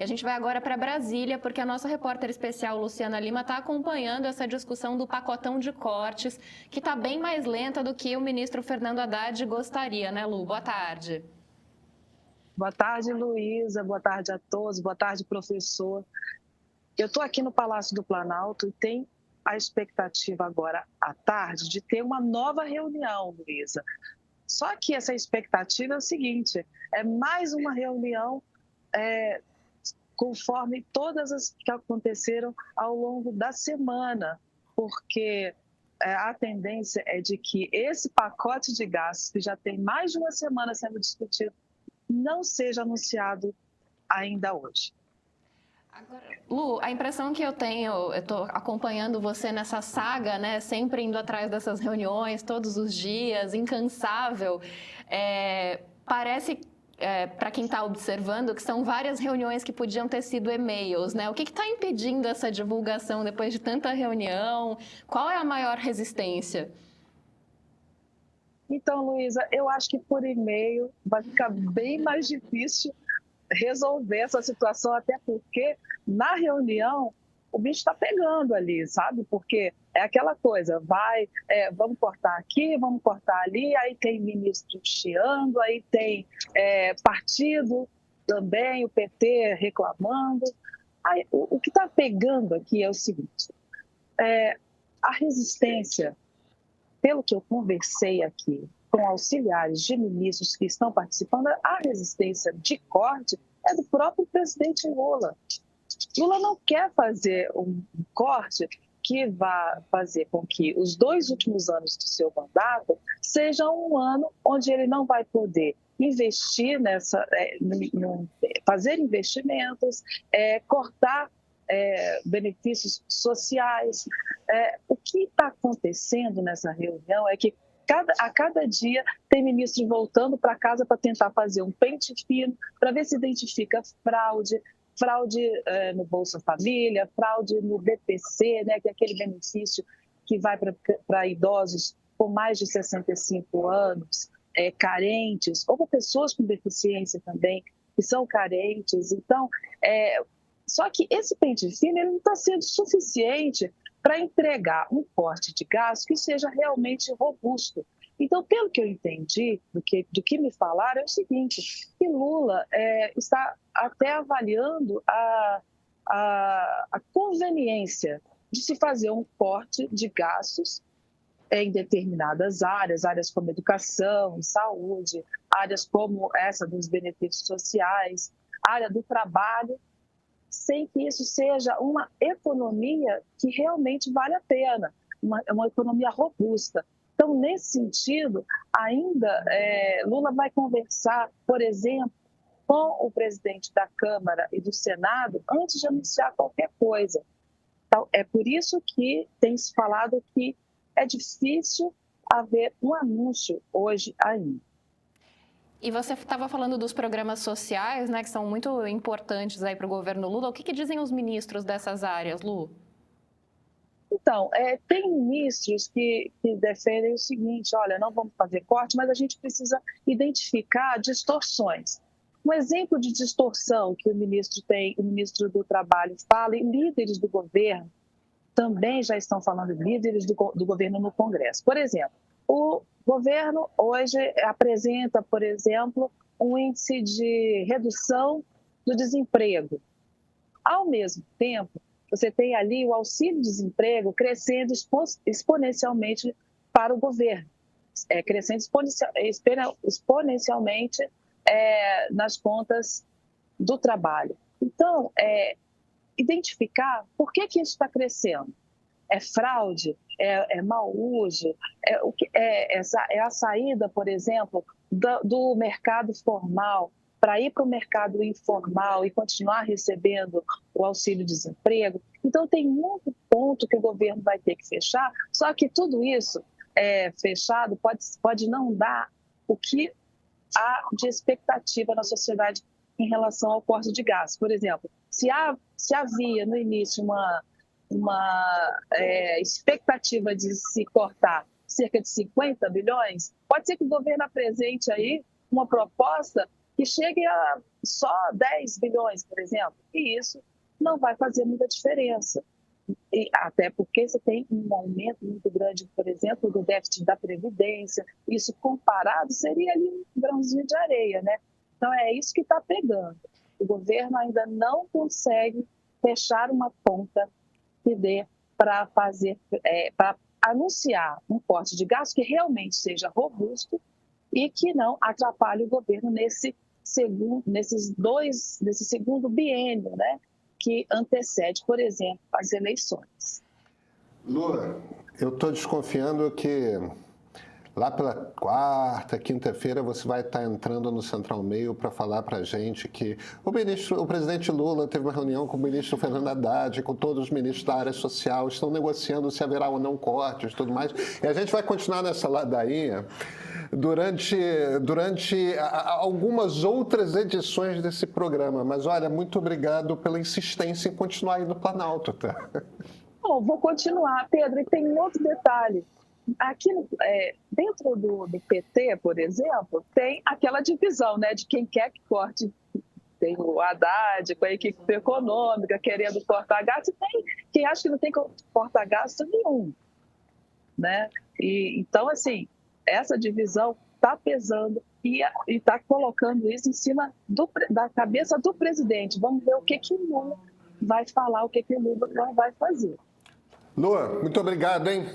A gente vai agora para Brasília, porque a nossa repórter especial, Luciana Lima, está acompanhando essa discussão do pacotão de cortes, que está bem mais lenta do que o ministro Fernando Haddad gostaria, né, Lu? Boa tarde. Boa tarde, Luísa. Boa tarde a todos. Boa tarde, professor. Eu estou aqui no Palácio do Planalto e tem a expectativa agora à tarde de ter uma nova reunião, Luísa. Só que essa expectativa é o seguinte, é mais uma reunião conforme todas as que aconteceram ao longo da semana, porque a tendência é de que esse pacote de gastos, que já tem mais de uma semana sendo discutido, não seja anunciado ainda hoje. Agora, Lu, a impressão que eu tenho, eu estou acompanhando você nessa saga, né? Sempre indo atrás dessas reuniões, todos os dias, incansável. Parece, para quem está observando, que são várias reuniões que podiam ter sido e-mails, né? O que está impedindo essa divulgação depois de tanta reunião? Qual é a maior resistência? Então, Luísa, eu acho que por e-mail vai ficar bem mais difícil resolver essa situação, até porque na reunião o bicho está pegando ali, sabe? Porque é aquela coisa, vamos cortar aqui, vamos cortar ali, aí tem ministro chiando, aí tem partido também, o PT reclamando. Aí, o que está pegando aqui é o seguinte, a resistência, pelo que eu conversei aqui com auxiliares de ministros que estão participando, a resistência de corte é do próprio presidente Lula. Lula não quer fazer um corte que vá fazer com que os 2 últimos anos do seu mandato sejam um ano onde ele não vai poder investir fazer investimentos, cortar benefícios sociais. O que está acontecendo nessa reunião é que a cada dia tem ministro voltando para casa para tentar fazer um pente fino, para ver se identifica fraude no Bolsa Família, fraude no BPC, né, que é aquele benefício que vai para idosos com mais de 65 anos, carentes, ou para pessoas com deficiência também, que são carentes. Então, só que esse pente fino ele não está sendo suficiente para entregar um corte de gasto que seja realmente robusto. Então, pelo que eu entendi, do que me falaram, é o seguinte, que Lula está até avaliando a conveniência de se fazer um corte de gastos em determinadas áreas como educação, saúde, áreas como essa dos benefícios sociais, área do trabalho, sem que isso seja uma economia que realmente vale a pena, uma economia robusta. Então, nesse sentido, ainda Lula vai conversar, por exemplo, com o presidente da Câmara e do Senado antes de anunciar qualquer coisa. Então, é por isso que tem se falado que é difícil haver um anúncio hoje ainda. E você estava falando dos programas sociais, né, que são muito importantes aí para o governo Lula. O que dizem os ministros dessas áreas, Lu? Então, tem ministros que defendem o seguinte, olha, não vamos fazer corte, mas a gente precisa identificar distorções. Um exemplo de distorção que o ministro do Trabalho fala, e líderes do governo também já estão falando, líderes do governo no Congresso. Por exemplo, o governo hoje apresenta, por exemplo, um índice de redução do desemprego. Ao mesmo tempo, você tem ali o auxílio-desemprego crescendo exponencialmente para o governo, crescendo exponencialmente nas contas do trabalho. Então, identificar por que isso está crescendo. É fraude? É mau uso? É a saída, por exemplo, do mercado formal para ir para o mercado informal e continuar recebendo o auxílio-desemprego. Então, tem muito ponto que o governo vai ter que fechar, só que tudo isso fechado pode não dar o que há de expectativa na sociedade em relação ao corte de gastos. Por exemplo, se havia no início uma expectativa de se cortar cerca de 50 bilhões, pode ser que o governo apresente aí uma proposta que chegue a só 10 bilhões, por exemplo, e isso não vai fazer muita diferença. E até porque você tem um aumento muito grande, por exemplo, do déficit da Previdência, isso comparado seria ali um grãozinho de areia, né? Então é isso que está pegando. O governo ainda não consegue fechar uma conta que dê para fazer, para anunciar um corte de gasto que realmente seja robusto e que não atrapalhe o governo nesse segundo biênio, né, que antecede, por exemplo, as eleições. Lula, eu estou desconfiando que lá pela quarta, quinta-feira, você vai estar entrando no Central Meio para falar para a gente que o presidente Lula teve uma reunião com o ministro Fernando Haddad, com todos os ministros da área social, estão negociando se haverá ou não cortes e tudo mais. E a gente vai continuar nessa ladainha durante algumas outras edições desse programa. Mas, olha, muito obrigado pela insistência em continuar aí no Planalto, tá? Bom, vou continuar, Pedro, e tem um outro detalhe. Aqui dentro do PT, por exemplo, tem aquela divisão, né, de quem quer que corte. Tem o Haddad com a equipe econômica querendo cortar gasto, e tem quem acha que não tem que cortar gasto nenhum, né? E então, assim, essa divisão está pesando e está colocando isso em cima da cabeça do presidente. Vamos ver o que o Lula vai falar, o que o Lula não vai fazer. Lula, muito obrigado, hein?